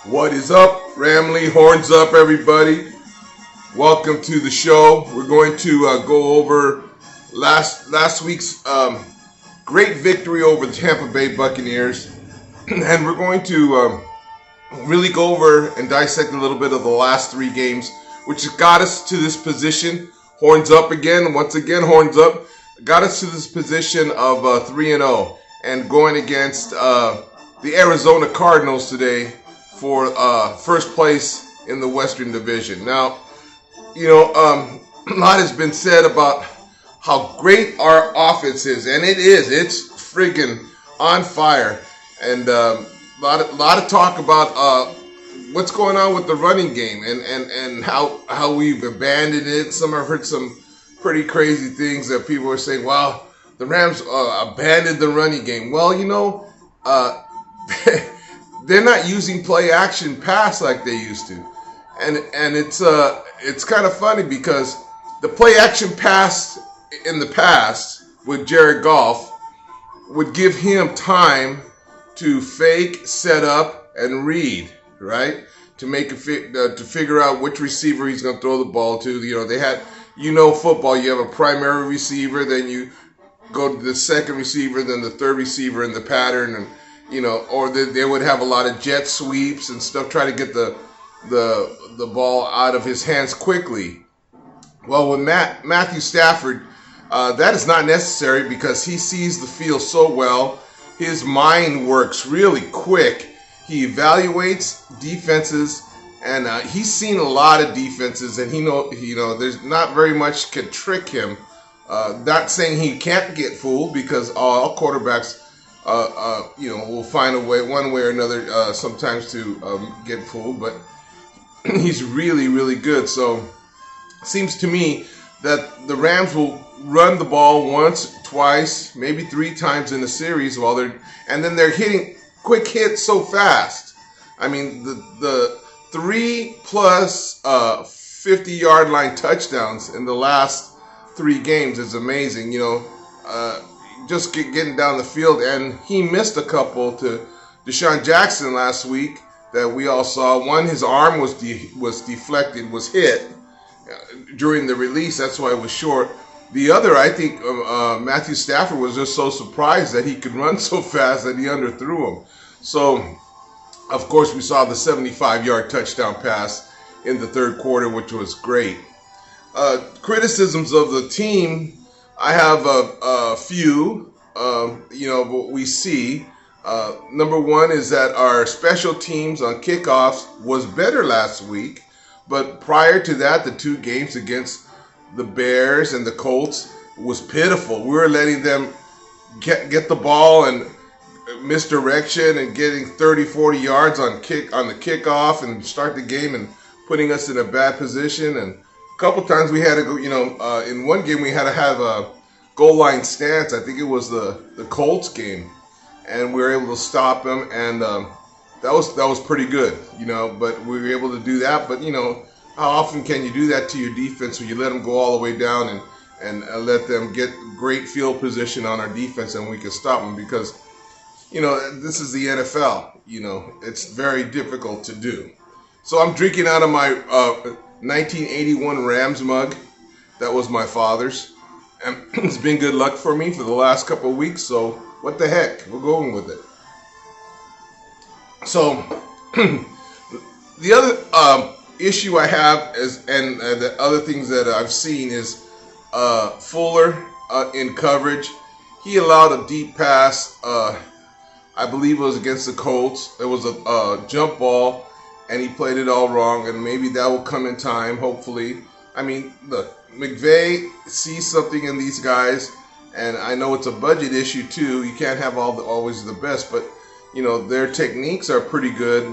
What is up, Ramley? Horns up, everybody. Welcome to the show. We're going to go over last week's great victory over the Tampa Bay Buccaneers, and we're going to really go over and dissect a little bit of the last three games, which got us to this position. Horns up again. Once again, horns up. Got us to this position of 3-0 and going against the Arizona Cardinals today for first place in the Western Division. Now, a lot has been said about how great our offense is, and it is. It's friggin' on fire. And a lot of talk about what's going on with the running game and how we've abandoned it. Some have heard some pretty crazy things that people are saying, wow, the Rams abandoned the running game. Well, they're not using play action pass like they used to. And it's kind of funny because the play action pass in the past with Jared Goff would give him time to fake, set up, and read, right? To make to figure out which receiver he's going to throw the ball to. They had, football, you have a primary receiver, then you go to the second receiver, then the third receiver in the pattern, and or they would have a lot of jet sweeps and stuff, try to get the ball out of his hands quickly. Well, with Matthew Stafford, that is not necessary because he sees the field so well. His mind works really quick. He evaluates defenses, and he's seen a lot of defenses, and there's not very much can trick him. Not saying he can't get fooled because all quarterbacks will find a way, one way or another, sometimes to get fooled, but he's really, really good. So it seems to me that the Rams will run the ball once, twice, maybe three times in the series and then they're hitting quick hits so fast. I mean, the 3+ 50-yard line touchdowns in the last three games is amazing. Just getting down the field, and he missed a couple to Deshaun Jackson last week that we all saw. One, his arm was deflected, was hit during the release. That's why it was short. The other, I think, Matthew Stafford was just so surprised that he could run so fast that he underthrew him. So, of course, we saw the 75-yard touchdown pass in the third quarter, which was great. Criticisms of the team, I have a few, what we see. Number one is that our special teams on kickoffs was better last week, but prior to that, the two games against the Bears and the Colts was pitiful. We were letting them get the ball and misdirection and getting 30, 40 yards on the kickoff and start the game and putting us in a bad position. And a couple times we had to go, in one game we had to have a goal line stance. I think it was the Colts game, and we were able to stop them, and that was pretty good, But we were able to do that. But how often can you do that to your defense when you let them go all the way down and let them get great field position on our defense, and we can stop them because this is the NFL. It's very difficult to do. So I'm drinking out of my 1981 Rams mug. That was my father's. And it's been good luck for me for the last couple of weeks, so what the heck? We're going with it. So the other issue I have is, and the other things that I've seen is Fuller in coverage. He allowed a deep pass. I believe it was against the Colts. It was a jump ball, and he played it all wrong, and maybe that will come in time, hopefully. I mean, look, McVay sees something in these guys, and I know it's a budget issue too. You can't have always the best, but their techniques are pretty good.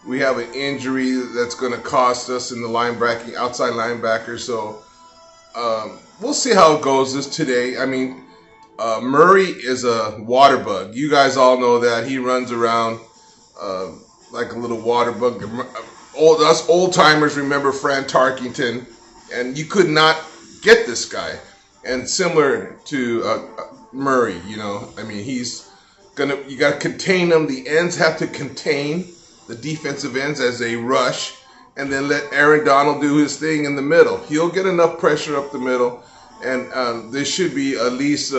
We have an injury that's going to cost us in the outside linebacker, so we'll see how it goes today. I mean, Murray is a water bug. You guys all know that. He runs around like a little water bug. Us old timers remember Fran Tarkington, and you could not get this guy. And similar to Murray, I mean, you got to contain him. The ends have to contain the defensive ends as they rush, and then let Aaron Donald do his thing in the middle. He'll get enough pressure up the middle, and there should be at least,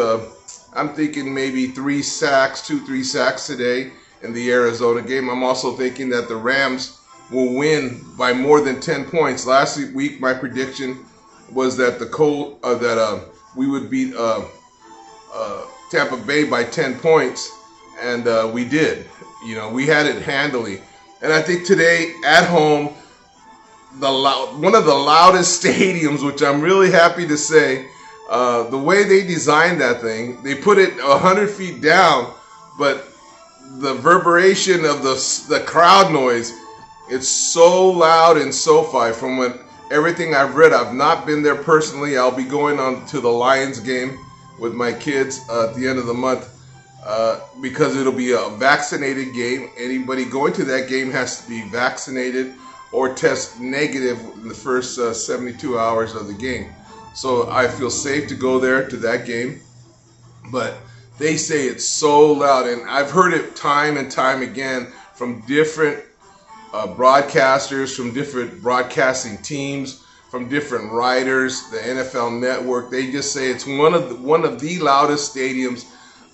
I'm thinking maybe 3 sacks today in the Arizona game. I'm also thinking that the Rams will win by more than 10 points. Last week, my prediction was that we would beat Tampa Bay by 10 points, and we did. We had it handily. And I think today at home, one of the loudest stadiums, which I'm really happy to say, the way they designed that thing, they put it 100 feet down, but the reverberation of the crowd noise, it's so loud in SoFi. From everything I've read, I've not been there personally. I'll be going on to the Lions game with my kids at the end of the month because it'll be a vaccinated game. Anybody going to that game has to be vaccinated or test negative in the first 72 hours of the game. So I feel safe to go there to that game. But they say it's so loud, and I've heard it time and time again from different broadcasters, from different broadcasting teams, from different writers, the NFL Network. They just say it's one of the loudest stadiums.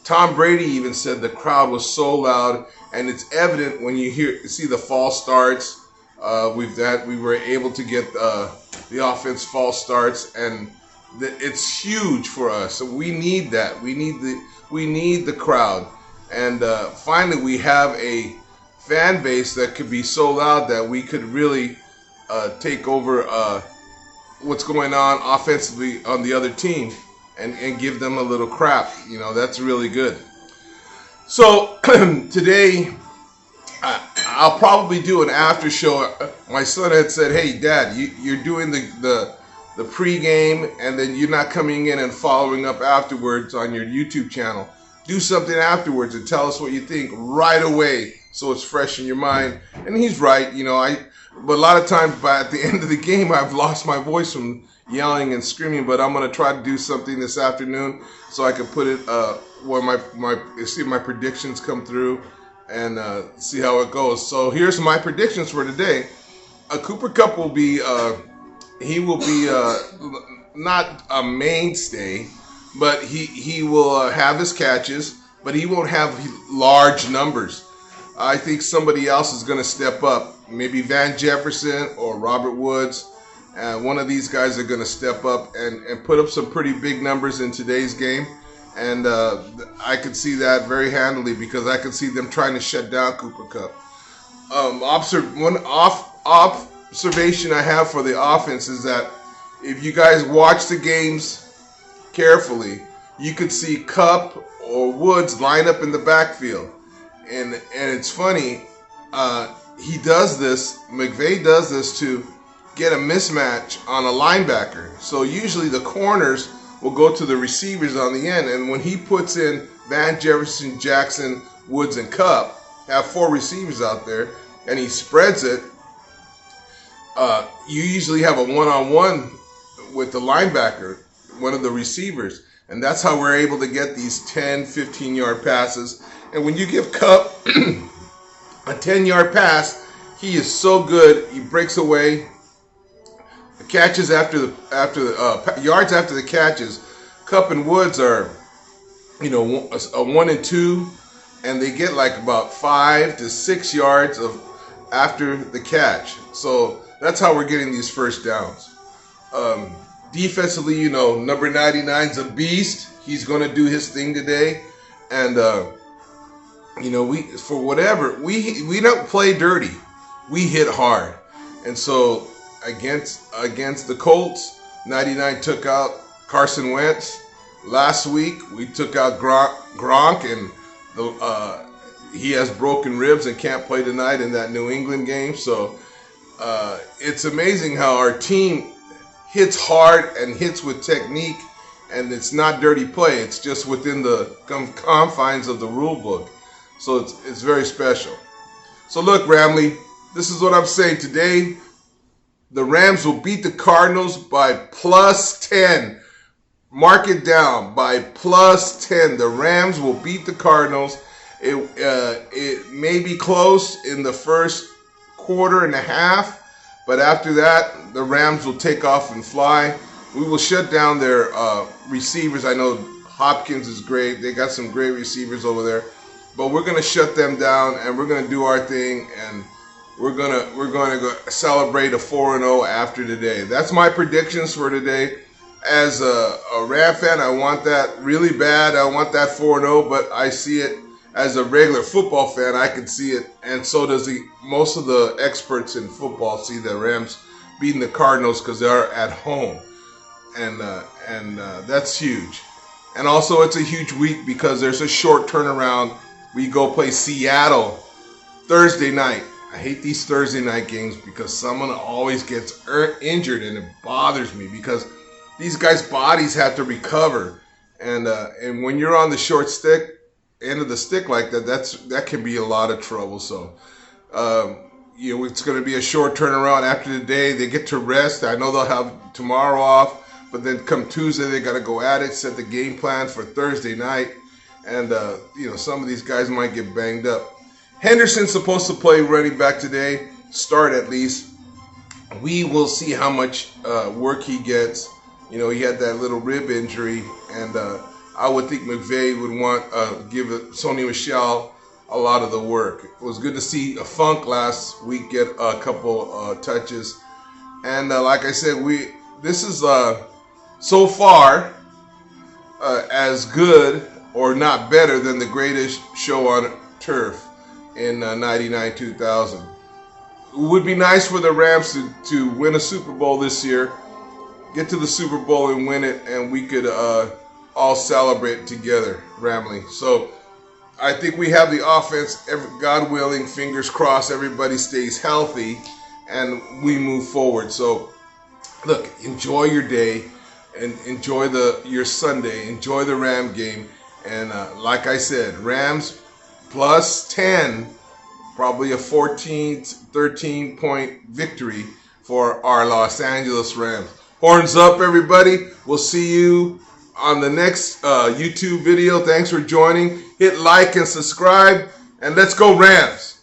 Tom Brady even said the crowd was so loud, and it's evident when you see the false starts. We were able to get the offense false starts, and it's huge for us. So we need that. We need the crowd, and finally we have a fan base that could be so loud that we could really take over what's going on offensively on the other team and give them a little crap. That's really good. So today I'll probably do an after show. My son had said, "Hey, Dad, you're doing the pregame, and then you're not coming in and following up afterwards on your YouTube channel. Do something afterwards and tell us what you think right away, so it's fresh in your mind." And he's right. But a lot of times, at the end of the game, I've lost my voice from yelling and screaming. But I'm going to try to do something this afternoon so I can put it where see if my predictions come through and see how it goes. So here's my predictions for today. Cooper Kupp will be not a mainstay, but he will have his catches, but he won't have large numbers. I think somebody else is going to step up. Maybe Van Jefferson or Robert Woods. One of these guys are going to step up and put up some pretty big numbers in today's game. And I could see that very handily because I could see them trying to shut down Cooper Kupp. One observation I have for the offense is that if you guys watch the games carefully, you could see Kupp or Woods line up in the backfield. And it's funny, he does this, McVay does this to get a mismatch on a linebacker. So usually the corners will go to the receivers on the end, and when he puts in Van Jefferson, Jackson, Woods, and Kupp, have 4 receivers out there, and he spreads it, you usually have a one-on-one with the linebacker, one of the receivers, and that's how we're able to get these 10, 15-yard passes. And when you give Kupp a 10-yard pass, he is so good. He breaks away. The catches yards after the catches, Kupp and Woods are, a 1 and 2, and they get like about 5 to 6 yards after the catch. So that's how we're getting these first downs. Defensively, number 99 is a beast. He's going to do his thing today, and we don't play dirty. We hit hard, and so against the Colts, 99 took out Carson Wentz. Last week we took out Gronk, and he has broken ribs and can't play tonight in that New England game. So it's amazing how our team hits hard and hits with technique, and it's not dirty play. It's just within the confines of the rule book. So it's very special. So look, Ramley, this is what I'm saying today. The Rams will beat the Cardinals by +10. Mark it down, by +10. The Rams will beat the Cardinals, It may be close in the first quarter and a half, but after that, the Rams will take off and fly. We will shut down their receivers. I know Hopkins is great. They got some great receivers over there, but we're gonna shut them down and we're gonna do our thing, and we're gonna go celebrate a 4-0 after today. That's my predictions for today. As a Ram fan, I want that really bad. I want that 4-0, but I see it as a regular football fan. I can see it, and so does most of the experts in football see the Rams beating the Cardinals because they are at home, and that's huge. And also, it's a huge week because there's a short turnaround. We go play Seattle Thursday night. I hate these Thursday night games because someone always gets injured, and it bothers me because these guys' bodies have to recover, and when you're on the short end of the stick like that, that can be a lot of trouble. So, it's going to be a short turnaround after today. They get to rest. I know they'll have tomorrow off, but then come Tuesday they got to go at it, set the game plan for Thursday night, and some of these guys might get banged up. Henderson's supposed to play running back today, start at least. We will see how much work he gets. He had that little rib injury, and I would think McVay would want give Sony Michel a lot of the work. It was good to see Funk last week get a couple touches, and like I said, this is so far as good or not better than the greatest show on turf in 99-2000. It would be nice for the Rams to win a Super Bowl this year, get to the Super Bowl and win it, and we could all celebrate together, Ramley. So I think we have the offense, God willing, fingers crossed, everybody stays healthy, and we move forward. So look, enjoy your day, and enjoy your Sunday, enjoy the Ram game, and like I said, Rams plus 10, probably a 13 point victory for our Los Angeles Rams. Horns up, everybody. We'll see you on the next YouTube video. Thanks for joining. Hit like and subscribe, and let's go Rams.